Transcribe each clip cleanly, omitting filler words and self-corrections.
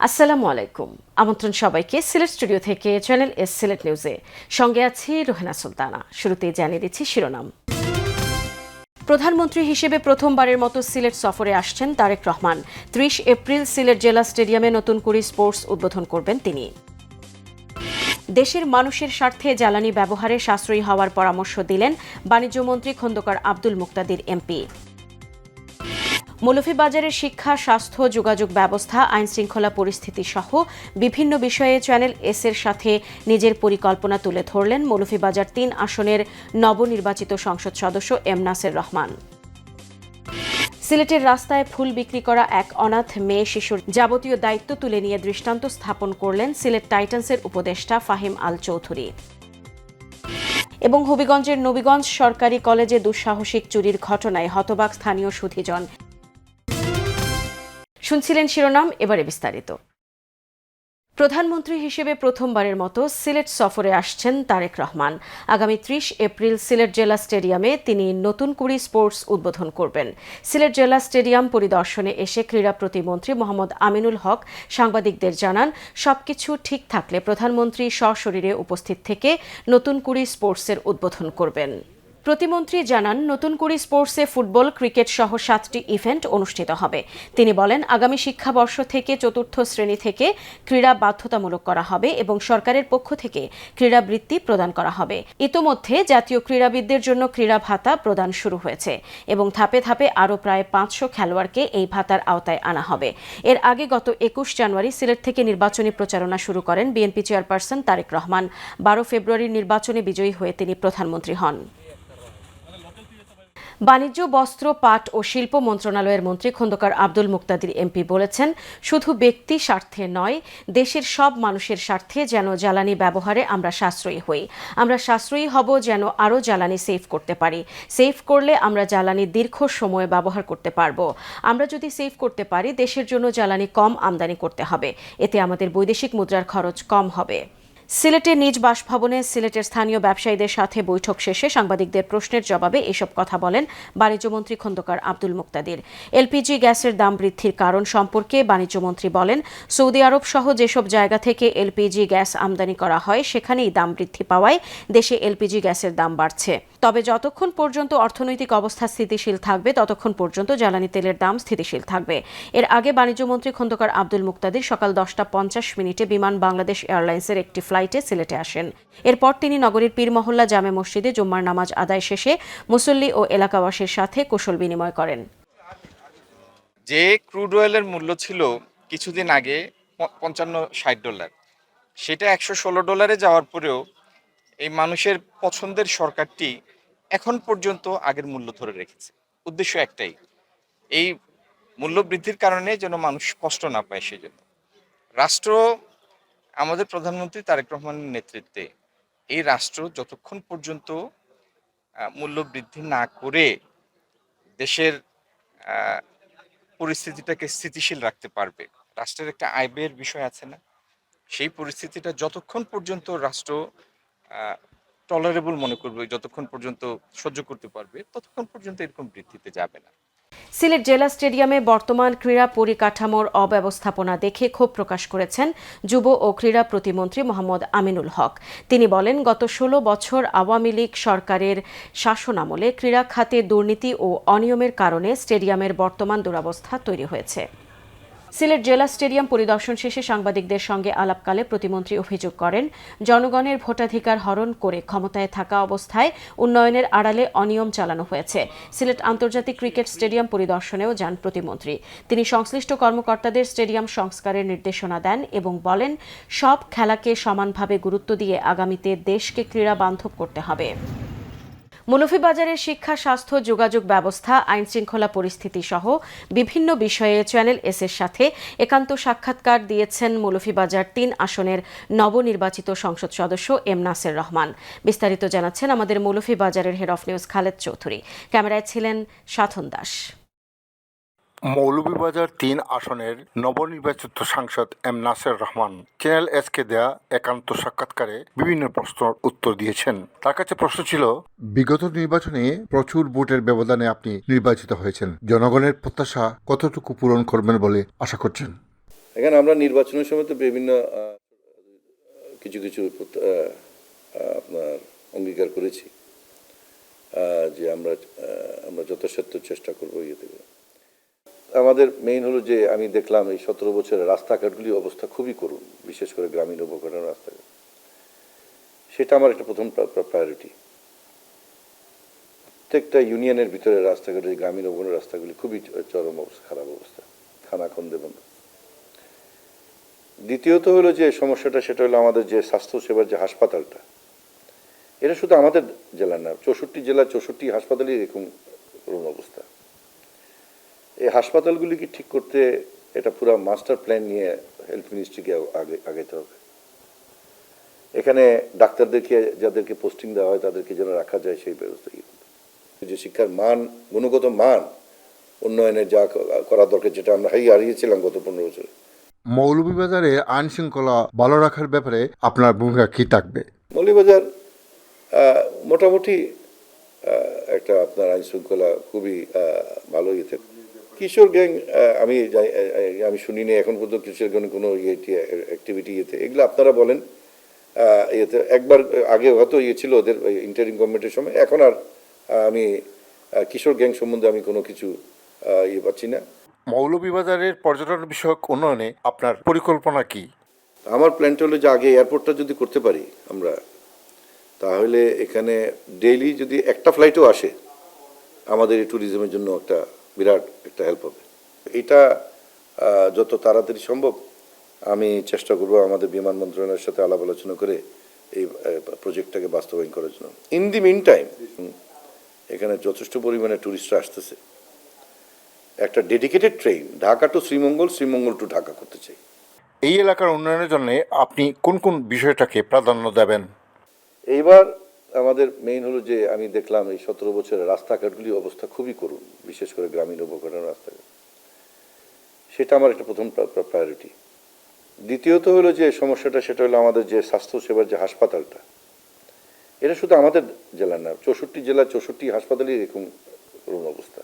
আসসালামু আলাইকুম। আমন্ত্রণ সবাইকে সিলেট স্টুডিও থেকে চ্যানেল এস সিলেট নিউজে। সঙ্গে আছি রোহেনা সুলতানা। শুরুতেই জানিয়ে দিচ্ছি শিরোনাম। প্রধানমন্ত্রী হিসেবে প্রথমবারের মতো সিলেট সফরে আসছেন তারেক রহমান। ৩০ এপ্রিল সিলেট জেলা স্টেডিয়ামে নতুন করে স্পোর্টস উদ্বোধন করবেন তিনি। দেশের মানুষের স্বার্থে জ্বালানি ব্যবহারে সাশ্রয়ী হওয়ার পরামর্শ দিলেন বাণিজ্যমন্ত্রী খন্দকার আব্দুল মুক্তাদির এমপি। মৌলভীবাজারের শিক্ষা, স্বাস্থ্য, যোগাযোগ ব্যবস্থা, আইন শৃঙ্খলা পরিস্থিতি সহ বিভিন্ন বিষয়ে চ্যানেল এস এর সাথে নিজের পরিকল্পনা তুলে ধরলেন মৌলভীবাজার ৩ আসনের নবনির্বাচিত সংসদ সদস্য এম নাসের রহমান। সিলেটের রাস্তায় ফুল বিক্রি করা এক অনাথ মেয়ে শিশুর যাবতীয় দায়িত্ব তুলে নিয়ে দৃষ্টান্ত স্থাপন করলেন সিলেট টাইটান্সের উপদেষ্টা ফাহিম আল চৌধুরী। এবং হবিগঞ্জের নবীগঞ্জ সরকারি কলেজে দুঃসাহসিক চুরির ঘটনায় হতবাক স্থানীয় সুধীজন। শুনছিলেন শিরোনাম, এবারে বিস্তারিত। প্রধানমন্ত্রী হিসেবে প্রথমবারের মতো সিলেট সফরে আসছেন তারেক রহমান। আগামী ৩০ এপ্রিল সিলেট জেলা স্টেডিয়ামে তিনি নতুন করে স্পোর্টস উদ্বোধন করবেন। সিলেট জেলা স্টেডিয়াম পরিদর্শনে এসে ক্রীড়া প্রতিমন্ত্রী মোহাম্মদ আমিনুল হক সাংবাদিকদের জানান, সবকিছু ঠিক থাকলে প্রধানমন্ত্রী সশরীরে উপস্থিত থেকে নতুন করে স্পোর্টসের উদ্বোধন করবেন। প্রতিমন্ত্রী জানান, নতুন করে স্পোর্টসে ফুটবল, ক্রিকেট সহ 7টি ইভেন্ট অনুষ্ঠিত হবে। তিনি বলেন, আগামী শিক্ষাবর্ষ থেকে ৪র্থ শ্রেণী থেকে ক্রীড়া বাধ্যতামূলক করা হবে এবং সরকারের পক্ষ থেকে ক্রীড়া বৃত্তি প্রদান করা হবে। ইতোমধ্যে জাতীয় ক্রীড়াবিদদের জন্য ক্রীড়া ভাতা প্রদান শুরু হয়েছে এবং ধাপে ধাপে আরও প্রায় ৫০০ খেলোয়াড়কে এই ভাতার আওতায় আনা হবে। এর আগে গত ২১ জানুয়ারি সিলেট থেকে নির্বাচনী প্রচারণা শুরু করেন বিএনপি চেয়ারপারসন তারেক রহমান। ১২ ফেব্রুয়ারির নির্বাচনে বিজয়ী হয়ে তিনি প্রধানমন্ত্রী হন। বাণিজ্য, বস্ত্র, পাট ও শিল্প মন্ত্রণালয়ের মন্ত্রী খন্দকার আব্দুল মুক্তাদির এমপি বলেছেন, শুধু ব্যক্তি স্বার্থে নয়, দেশের সব মানুষের স্বার্থে যেন জ্বালানি ব্যবহারে আমরা সাশ্রয়ী হই। আমরা সাশ্রয়ী হব যেন আরও জ্বালানি সেভ করতে পারি। সেভ করলে আমরা জ্বালানি দীর্ঘ সময় ব্যবহার করতে পারব। আমরা যদি সেভ করতে পারি, দেশের জন্য জ্বালানি কম আমদানি করতে হবে। এতে আমাদের বৈদেশিক মুদ্রার খরচ কম হবে। সিলেটের নিজ বাসভবনে সিলেটের স্থানীয় ব্যবসায়ীদের সাথে বৈঠক শেষে সাংবাদিকদের প্রশ্নের জবাবে এসব কথা বলেন বাণিজ্যমন্ত্রী খন্দকার আব্দুল মুক্তাদির। এলপিজি গ্যাসের দাম বৃদ্ধির কারণ সম্পর্কে বাণিজ্যমন্ত্রী বলেন, সৌদি আরব সহ যেসব জায়গা থেকে এলপিজি গ্যাস আমদানি করা হয় সেখানেই দাম বৃদ্ধি পাওয়ায় দেশে এলপিজি গ্যাসের দাম বাড়ছে। তবে যতক্ষণ পর্যন্ত অর্থনৈতিক অবস্থা স্থিতিশীল থাকবে ততক্ষণ পর্যন্ত জ্বালানি তেলের দাম স্থিতিশীল থাকবে। এর আগে বাণিজ্যমন্ত্রী খন্দকার আব্দুল মুক্তাদির সকাল 10টা 50 মিনিটে বিমান বাংলাদেশ এয়ারলাইন্সের একটি ফ্লাইটে সিলেটে আসেন। এরপর তিনি নগরীর পীর মহল্লা জামে মসজিদে জুম্মার নামাজ আদায় শেষে মুসল্লি ও এলাকাবাসীর সাথে কুশল বিনিময় করেন। যে ক্রুড অয়েলের মূল্য ছিল কিছুদিন আগে $55-60, সেটা $116 যাওয়ার পরেও এই মানুষের পছন্দের সরকারটি এখন পর্যন্ত আগের মূল্য ধরে রেখেছে। উদ্দেশ্য একটাই, এই মূল্য বৃদ্ধির কারণে যেন মানুষ কষ্ট না পায়। সেজন্য রাষ্ট্র, আমাদের প্রধানমন্ত্রী তারেক রহমানের নেতৃত্বে এই রাষ্ট্র যতক্ষণ পর্যন্ত মূল্য বৃদ্ধি না করে দেশের পরিস্থিতিটাকে স্থিতিশীল রাখতে পারবে, রাষ্ট্রের একটা আয় ব্যয়ের বিষয় আছে না, সেই পরিস্থিতিটা যতক্ষণ পর্যন্ত রাষ্ট্র টলারেবল মনে করবে, যতক্ষণ পর্যন্ত সহ্য করতে পারবে, ততক্ষণ পর্যন্ত এরকম বৃদ্ধিতে যাবে না। সিলেট জেলা স্টেডিয়ামে বর্তমান ক্রীড়া পরিকাঠামোর অব্যবস্থাপনা দেখে ক্ষোভ প্রকাশ করেছেন যুব ও ক্রীড়া প্রতিমন্ত্রী মোহাম্মদ আমিনুল হক। তিনি বলেন, গত ১৬ বছর আওয়ামী লীগ সরকারের শাসনামলে ক্রীড়া খাতে দুর্নীতি ও অনিয়মের কারণে স্টেডিয়ামের বর্তমান দুরবস্থা তৈরি হয়েছে। সিলেট জেলা স্টেডিয়াম পরিদর্শন শেষে সাংবাদিকদের সঙ্গে আলাপকালে প্রতিমন্ত্রী অভিযোগ করেন, জনগণের ভোটাধিকার হরণ করে ক্ষমতায় থাকা অবস্থায় উন্নয়নের আড়ালে অনিয়ম চালানো হয়েছে। সিলেট আন্তর্জাতিক ক্রিকেট স্টেডিয়াম পরিদর্শনেও যান প্রতিমন্ত্রী। তিনি সংশ্লিষ্ট কর্মকর্তাদের স্টেডিয়াম সংস্কারের নির্দেশনা দেন এবং বলেন, সব খেলাকে সমানভাবে গুরুত্ব দিয়ে আগামীতে দেশকে ক্রীড়া বান্ধব করতে হবে। মৌলভীবাজারের শিক্ষা, স্বাস্থ্য, যোগাযোগ ব্যবস্থা, আইন শৃঙ্খলা পরিস্থিতি সহ বিভিন্ন বিষয়ে চ্যানেল এস এর সাথে একান্ত সাক্ষাৎকার দিয়েছেন মৌলভীবাজার ৩ আসনের নবনির্বাচিত সংসদ সদস্য এম নাসের রহমান। বিস্তারিত জানাচ্ছেন আমাদের মৌলভীবাজারের head of news Khaled Chowdhury. ক্যামেরায় ছিলেন সাধন দাস। মৌলভীবাজার ৩ আসনের নবনির্বাচিত সাংসদ এম নাসের রহমান চ্যানেল এসকে দেয়া একান্ত সাক্ষাৎকারে বিভিন্ন প্রশ্নের উত্তর দিয়েছেন। তার কাছে প্রশ্ন ছিল, বিগত নির্বাচনে প্রচুর ভোটের ব্যবধানে আপনি নির্বাচিত হয়েছেন, জনগণের প্রত্যাশা কতটুকু পূরণ করবেন বলে আশা করছেন? এখানে আমরা নির্বাচনের সময় তো বিভিন্ন কিছু কিছু আপনার অঙ্গীকার করেছি যে আমরা যথাসাধ্য চেষ্টা করবো ইয়ে দেবো। আমাদের মেইন হলো যে আমি দেখলাম এই 17 বছরের রাস্তাঘাটগুলির অবস্থা খুবই করুণ, বিশেষ করে গ্রামীণ উপকরণের রাস্তাঘাট। সেটা আমার একটা প্রথম প্রায়োরিটি। প্রত্যেকটা ইউনিয়নের ভিতরে রাস্তাঘাটের গ্রামীণ উপকরণের রাস্তাগুলি খুবই চরম অবস্থা, খারাপ অবস্থা, খানাখন্দে বন্ধ। দ্বিতীয়ত হলো যে সমস্যাটা, সেটা হলো আমাদের যে স্বাস্থ্যসেবার যে হাসপাতালটা, এটা শুধু আমাদের জেলার না, 64 জেলা 64 হাসপাতালই এরকম করুণ অবস্থা। এই হাসপাতালগুলিকে ঠিক করতে এটা পুরো মাস্টার প্ল্যান নিয়ে হেলথ মিনিস্ট্রিকে আগাইতে হবে। এখানে ডাক্তারদেরকে, যাদেরকে পোস্টিং দেওয়া হয় তাদেরকে যেন রাখা যায় সেই ব্যবস্থা। যে শিক্ষার মান, গুণগত মান উন্নয়নের যা করা দরকার, যেটা আমরা হারিয়েছিলাম গত 15 বছরে। মৌলভীবাজারে আইন শৃঙ্খলা ভালো রাখার ব্যাপারে আপনার ভূমিকা কি থাকবে? মৌলভীবাজার মোটামুটি একটা আপনার আইন শৃঙ্খলা খুবই ভালো ইয়েতে। কিশোর গ্যাং আমি শুনিনি এখন পর্যন্ত কিশোর গ্যাং কোনো অ্যাক্টিভিটি ইয়েতে, এগুলো আপনারা বলেন। ইয়েতে একবার আগে হয়তো ইয়ে ছিল ওদের ইন্টারিম গভর্নমেন্টের সময়, এখন আর আমি কিশোর গ্যাং সম্বন্ধে আমি কোনো কিছু ইয়ে পাচ্ছি না। মৌলভীবাজারের পর্যটন বিষয়ক উন্নয়নে আপনার পরিকল্পনা কি? আমার প্ল্যানটা হলো যে আগে এয়ারপোর্টটা যদি করতে পারি আমরা, তাহলে এখানে ডেইলি যদি একটা ফ্লাইটও আসে, আমাদের এই ট্যুরিজমের জন্য একটা বিরাট একটা হেল্প হবে। এটা যত তাড়াতাড়ি সম্ভব আমি চেষ্টা করব আমাদের বিমান মন্ত্রণালয়ের সাথে আলাপ আলোচনা করে এই প্রজেক্টটাকে বাস্তবায়ন করার জন্য। ইন দি মিন টাইম এখানে যথেষ্ট পরিমাণে ট্যুরিস্টরা আসতেছে। একটা dedicated train Dhaka to Sreemangal, Sreemangal to Dhaka করতে চাই। এই এলাকার উন্নয়নের জন্য আপনি কোন কোন বিষয়টাকে প্রাধান্য দেবেন? এইবার আমাদের মেইন হলো যে আমি দেখলাম এই 17 বছরের রাস্তাঘাটগুলির অবস্থা খুবই করুণ, বিশেষ করে গ্রামীণ উপকরণের রাস্তাঘাট। সেটা আমার একটা প্রথম প্রায়োরিটি। দ্বিতীয়ত হলো যে সমস্যাটা, সেটা হলো আমাদের যে স্বাস্থ্যসেবার যে হাসপাতালটা, এটা শুধু আমাদের জেলার না, 64 জেলা 64 হাসপাতালই এরকম করুণ অবস্থা।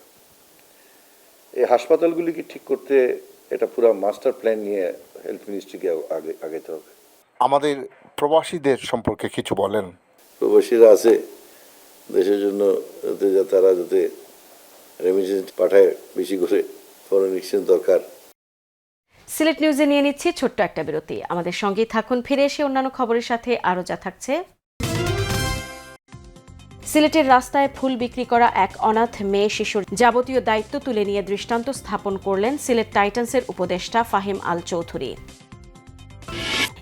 এই হাসপাতালগুলিকে ঠিক করতে এটা পুরো মাস্টার প্ল্যান নিয়ে হেলথ মিনিস্ট্রিকে আগাইতে হবে। আমাদের প্রবাসীদের সম্পর্কে কিছু বলেন। প্রবাসীরা আছে দেশের জন্য, তারা যাতে রেমিটেন্স পাঠায়, বেশি করে ফরেন এক্সচেঞ্জ দরকার। সিলেট নিউজে নিয়ে নিচ্ছি ছোট্ট একটা বিরতি। আমাদের সঙ্গেই থাকুন, ফিরে এসে অন্যান্য খবরের সাথে আরও যা থাকছে। সিলেটের রাস্তায় ফুল বিক্রি করা এক অনাথ মেয়ে শিশুর যাবতীয় দায়িত্ব তুলে নিয়ে দৃষ্টান্ত স্থাপন করলেন সিলেট টাইটান্সের উপদেষ্টা ফাহিম আল চৌধুরী।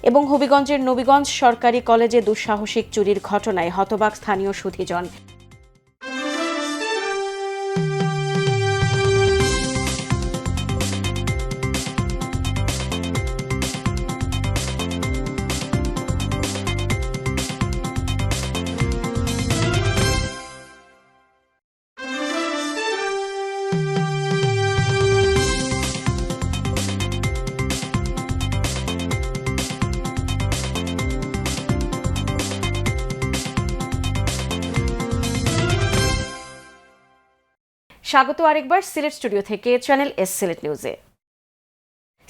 এবং হবিগঞ্জের নবীগঞ্জ সরকারি কলেজে দুঃসাহসিক চুরির ঘটনায় হতবাক স্থানীয় সুধীজন। স্বাগত আরেকবার সিলেট স্টুডিও থেকে চ্যানেল এস সিলেট নিউজে।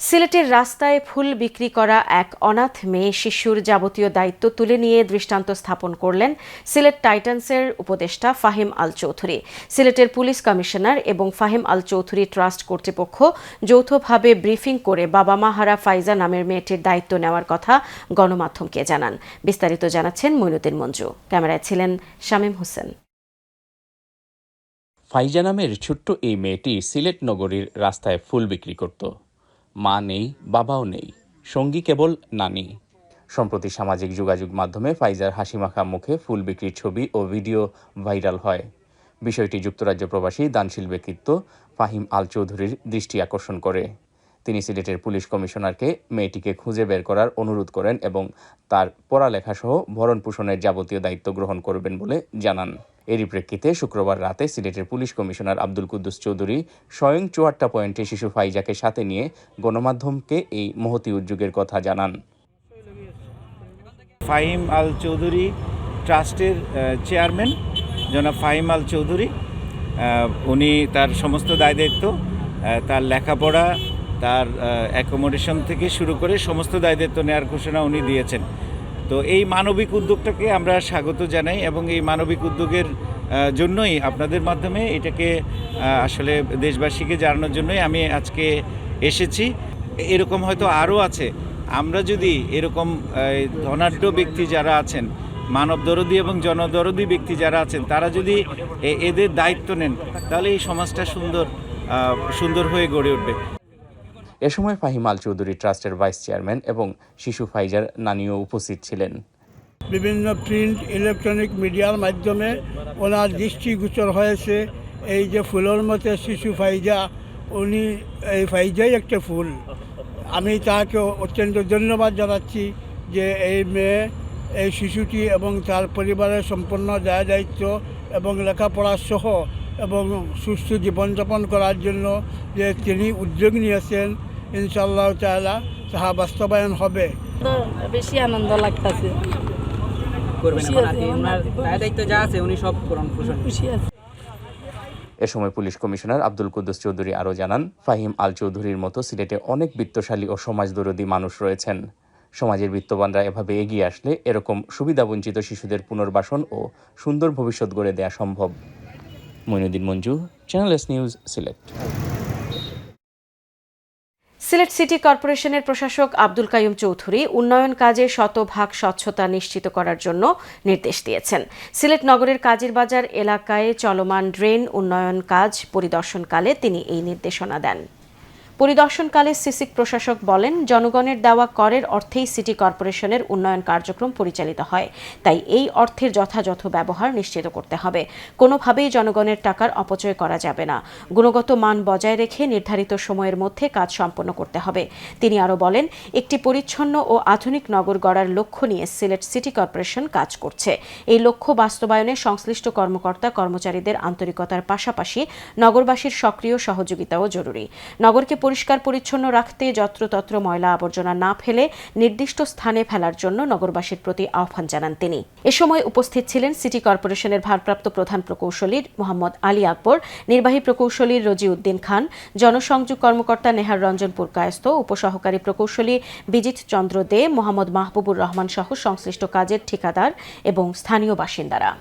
সিলেটের রাস্তায় ফুল বিক্রি করা এক অনাথ মেয়ে শিশুর যাবতীয় দায়িত্ব তুলে নিয়ে দৃষ্টান্ত স্থাপন করলেন সিলেট টাইটান্সের উপদেষ্টা ফাহিম আল চৌধুরী। সিলেটের পুলিশ কমিশনার এবং ফাহিম আল চৌধুরী ট্রাস্ট কর্তৃপক্ষ যৌথভাবে ব্রিফিং করে বাবা মা হারা ফাইজা নামের মেয়েটির দায়িত্ব নেওয়ার কথা গণমাধ্যমকে জানান। বিস্তারিত জানাচ্ছেন মইনুদ্দিন মঞ্জু, ক্যামেরায় ছিলেন শামীম হোসেন। ফাইজা নামের ছোট্ট এই মেয়েটি সিলেট নগরীর রাস্তায় ফুল বিক্রি করত। মা নেই, বাবাও নেই, সঙ্গী কেবল নানি। সম্প্রতি সামাজিক যোগাযোগ মাধ্যমে ফাইজার হাসিমাখা মুখে ফুল বিক্রির ছবি ও ভিডিও ভাইরাল হয়। বিষয়টি যুক্তরাজ্য প্রবাসী দানশীল ব্যক্তিত্ব ফাহিম আল চৌধুরীর দৃষ্টি আকর্ষণ করে। তিনি সিলেটের পুলিশ কমিশনারকে মেয়েটিকে খুঁজে বের করার অনুরোধ করেন এবং তার পড়ালেখাসহ ভরণ পোষণের যাবতীয় দায়িত্ব গ্রহণ করবেন বলে জানান। এরই প্রেক্ষিতে শুক্রবার রাতে সিলেটের পুলিশ কমিশনার আব্দুল কুদ্দুস চৌধুরী স্বয়ং 54 পয়েন্টে শিশু ফাইজাকে সাথে নিয়ে গণমাধ্যমকে এই মহতী উদ্যোগের কথা জানান। ফাহিম আল চৌধুরী ট্রাস্টের চেয়ারম্যান জনাব ফাহিম আল চৌধুরী, উনি তার সমস্ত দায় দায়িত্ব, তার লেখাপড়া তার অ্যাকোমোডেশন থেকে শুরু করে সমস্ত দায়িত্ব নেওয়ার ঘোষণা উনি দিয়েছেন। তো এই মানবিক উদ্যোগটাকে আমরা স্বাগত জানাই এবং এই মানবিক উদ্যোগের জন্যই আপনাদের মাধ্যমে এটাকে আসলে দেশবাসীকে জানানোর জন্যই আমি আজকে এসেছি। এরকম হয়তো আরও আছে। আমরা যদি এরকম ধনাঢ্য ব্যক্তি যারা আছেন, মানবদরদী এবং জনদরদী ব্যক্তি যারা আছেন, তারা যদি এদের দায়িত্ব নেন, তাহলে এই সমাজটা সুন্দর হয়ে গড়ে উঠবে। এ সময় ফাহিম আল চৌধুরী ট্রাস্টের ভাইস চেয়ারম্যান এবং শিশু ফাইজার নানিও উপস্থিত ছিলেন। বিভিন্ন প্রিন্ট ইলেকট্রনিক মিডিয়ার মাধ্যমে ওনার দৃষ্টিগোচর হয়েছে এই যে ফুলের মতো শিশু ফাইজা, উনি এই ফাইজাই একটা ফুল। আমি তাকে অত্যন্ত ধন্যবাদ জানাচ্ছি যে এই মেয়ে, এই শিশুটি এবং তার পরিবারের সম্পূর্ণ দায়িত্ব এবং লেখাপড়া সহ এবং সুস্থ জীবনযাপন করার জন্য যে তিনি উদ্যোগ নিয়েছেন, ইনশাআল্লাহ তাআলা তাহা বাস্তবায়ন হবে। বেশি আনন্দ লাগতেছে। এ সময় পুলিশ কমিশনার আব্দুল কুদ্দুস চৌধুরী আরও জানান, ফাহিম আল চৌধুরীর মতো সিলেটে অনেক বিত্তশালী ও সমাজদরদী মানুষ রয়েছেন। সমাজের বিত্তবানরা এভাবে এগিয়ে আসলে এরকম সুবিধাবঞ্চিত শিশুদের পুনর্বাসন ও সুন্দর ভবিষ্যৎ গড়ে দেওয়া সম্ভব। Moinuddin Manju, channel S news, Sylhet. Sylhet city কর্পোরেশনের প্রশাসক আব্দুল কাইয়ুম চৌধুরী উন্নয়ন কাজে শতভাগ স্বচ্ছতা নিশ্চিত করার জন্য নির্দেশ দিয়েছেন। সিলেট নগরের কাজীরবাজার এলাকায় চলমান ড্রেন উন্নয়ন কাজ পরিদর্শনকালে তিনি এই নির্দেশনা দেন। পরিদর্শনকালে সিসিক প্রশাসক বলেন, জনগণের দেওয়া করের অর্থেই সিটি কর্পোরেশনের উন্নয়ন কার্যক্রম পরিচালিত হয়, তাই এই অর্থের যথাযথ ব্যবহার নিশ্চিত করতে হবে। কোনোভাবেই জনগণের টাকার অপচয় করা যাবে না। গুণগত মান বজায় রেখে নির্ধারিত সময়ের মধ্যে কাজ সম্পন্ন করতে হবে। তিনি আরও বলেন, একটি পরিচ্ছন্ন ও আধুনিক নগর গড়ার লক্ষ্য নিয়ে সিলেট সিটি কর্পোরেশন কাজ করছে। এই লক্ষ্য বাস্তবায়নে সংশ্লিষ্ট কর্মকর্তা কর্মচারীদের আন্তরিকতার পাশাপাশি নগরবাসীর সক্রিয় সহযোগিতাও জরুরি। নগরকে পরিষ্কার পরিচ্ছন্ন রাখতে যত্রতত্র ময়লা আবর্জনা না ফেলে নির্দিষ্ট স্থানে ফেলার জন্য নগরবাসীর প্রতি আহ্বান জানান তিনি। এ সময় উপস্থিত ছিলেন সিটি কর্পোরেশনের ভারপ্রাপ্ত প্রধান প্রকৌশলী মোহাম্মদ আলী আকবর, নির্বাহী প্রকৌশলী রজিউদ্দিন খান, জনসংযোগ কর্মকর্তা নেহার রঞ্জন পুরকায়স্থ, উপসহকারী প্রকৌশলী বিজিত চন্দ্র দে, মোহাম্মদ মাহবুবুর রহমান সহ সংশ্লিষ্ট কাজের ঠিকাদার এবং স্থানীয় বাসিন্দারা।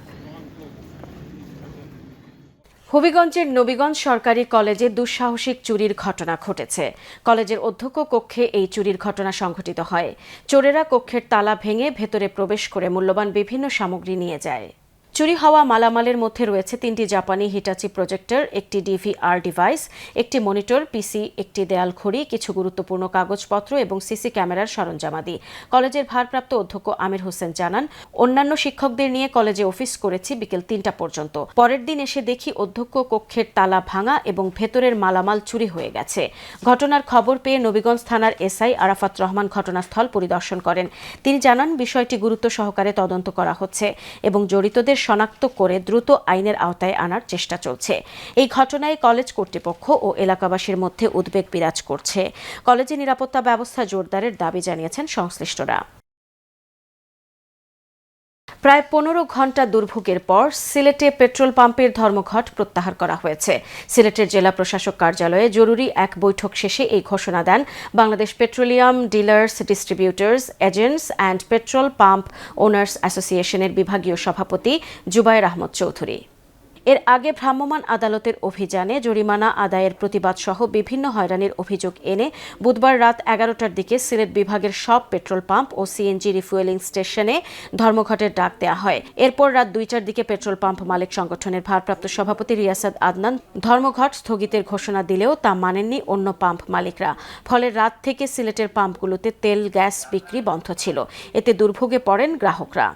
হবিগঞ্জের নবীগঞ্জ সরকারি কলেজে দুঃসাহসিক চুরির ঘটনা ঘটেছে। কলেজের অধ্যক্ষ কক্ষে এই চুরির ঘটনা সংঘটিত হয়। চোরেরা কক্ষের তালা ভেঙে ভেতরে প্রবেশ করে মূল্যবান বিভিন্ন সামগ্রী নিয়ে যায়। চুরি হওয়া মালামালের মধ্যে রয়েছে 3টি জাপানি হিটাচি প্রজেক্টর, একটি ডিভিআর ডিভাইস, একটি মনিটর, পিসি, একটি দেয়াল ঘড়ি, কিছু গুরুত্বপূর্ণ কাগজপত্র এবং সিসি ক্যামেরার সরঞ্জামাদি। কলেজের ভারপ্রাপ্ত অধ্যক্ষ আমির হোসেন জানান, অন্যান্য শিক্ষকদের নিয়ে কলেজে অফিস করেছি বিকেল 3টা পর্যন্ত। পরের দিন এসে দেখি অধ্যক্ষ কক্ষের তালা ভাঙা এবং ভেতরের মালামাল চুরি হয়ে গেছে। ঘটনার খবর পেয়ে নবীগঞ্জ থানার এসআই আরাফাত রহমান ঘটনাস্থল পরিদর্শন করেন। তিনি জানান, বিষয়টি গুরুত্ব সহকারে তদন্ত করা হচ্ছে এবং জড়িতদের শনাক্ত করে দ্রুত আইনের আওতায় আনার চেষ্টা চলছে। এই ঘটনায় কলেজ কর্তৃপক্ষ ও এলাকাবাসীর মধ্যে উদ্বেগ বিরাজ করছে। কলেজে নিরাপত্তা ব্যবস্থা জোরদারের দাবি জানিয়েছেন সংশ্লিষ্টরা। প্রায় 15 ঘণ্টা দুর্ভোগের পর সিলেটে পেট্রোল পাম্পের ধর্মঘট প্রত্যাহার করা হয়েছে। সিলেটের জেলা প্রশাসক কার্যালয়ে জরুরি এক বৈঠক শেষে এই ঘোষণা দেন Bangladesh petroleum dealers, distributors, agents and petrol pump owners অ্যাসোসিয়েশনের বিভাগীয় সভাপতি জুবায়ের আহমদ চৌধুরী। এর আগে ভ্রাম্যমাণ আদালতের অভিযানে জরিমানা আদায়ের প্রতিবাদ সহ বিভিন্ন হয়রানির অভিযোগ এনে বুধবার রাত 11টার দিকে সিলেট বিভাগের সব পেট্রোল পাম্প ও সিএনজি রিফুয়েলিং স্টেশনে ধর্মঘটের ডাক দেওয়া হয়। এরপর রাত 2টার দিকে পেট্রোল পাম্প মালিক সংগঠনের ভারপ্রাপ্ত সভাপতি রিয়াসাত আদনান ধর্মঘট স্থগিতের ঘোষণা দিলেও তা মানেননি অন্য পাম্প মালিকরা। ফলে রাত থেকে সিলেটের পাম্পগুলোতে তেল, গ্যাস বিক্রি বন্ধ ছিল। এতে দুর্ভোগে পড়েন গ্রাহকরা।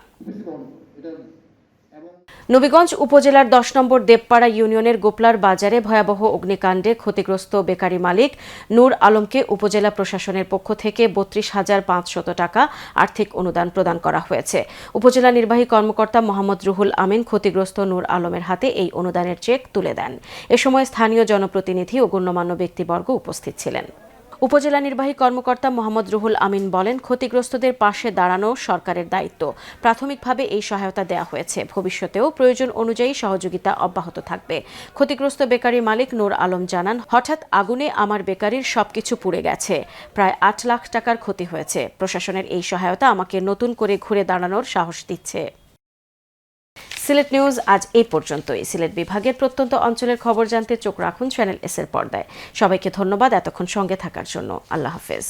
নবীগঞ্জ উপজেলার 10 নম্বর দেবপাড়া ইউনিয়নের গোপলার বাজারে ভয়াবহ অগ্নিকাণ্ডে ক্ষতিগ্রস্ত বেকারি মালিক নূর আলমকে উপজেলা প্রশাসনের পক্ষ থেকে 32,500 টাকা আর্থিক অনুদান প্রদান করা হয়েছে। উপজেলা নির্বাহী কর্মকর্তা মোহাম্মদ রুহুল আমিন ক্ষতিগ্রস্ত নূর আলমের হাতে এই অনুদানের চেক তুলে দেন। এ সময় স্থানীয় জনপ্রতিনিধি ও গণ্যমান্য ব্যক্তিবর্গ উপস্থিত ছিলেন। উপজেলা নির্বাহী কর্মকর্তা মোহাম্মদ রুহুল আমিন বলেন, ক্ষতিগ্রস্তদের পাশে দাঁড়ানো সরকারের দায়িত্ব। প্রাথমিকভাবে এই সহায়তা দেওয়া হয়েছে, ভবিষ্যতেও প্রয়োজন অনুযায়ী সহযোগিতা অব্যাহত থাকবে। ক্ষতিগ্রস্ত বেকারি মালিক নূর আলম জানান, হঠাৎ আগুনে আমার বেকারির সবকিছু পুড়ে গেছে, প্রায় ৮ লাখ টাকার ক্ষতি হয়েছে। প্রশাসনের এই সহায়তা আমাকে নতুন করে ঘুরে দাঁড়ানোর সাহস দিচ্ছে। সিলেট নিউজ আজ এই পর্যন্তই। সিলেট বিভাগের প্রত্যন্ত অঞ্চলের খবর জানতে চোখ রাখুন চ্যানেল এস এর পর্দায়। সবাইকে ধন্যবাদ এতক্ষণ সঙ্গে থাকার জন্য। আল্লাহ হাফেজ।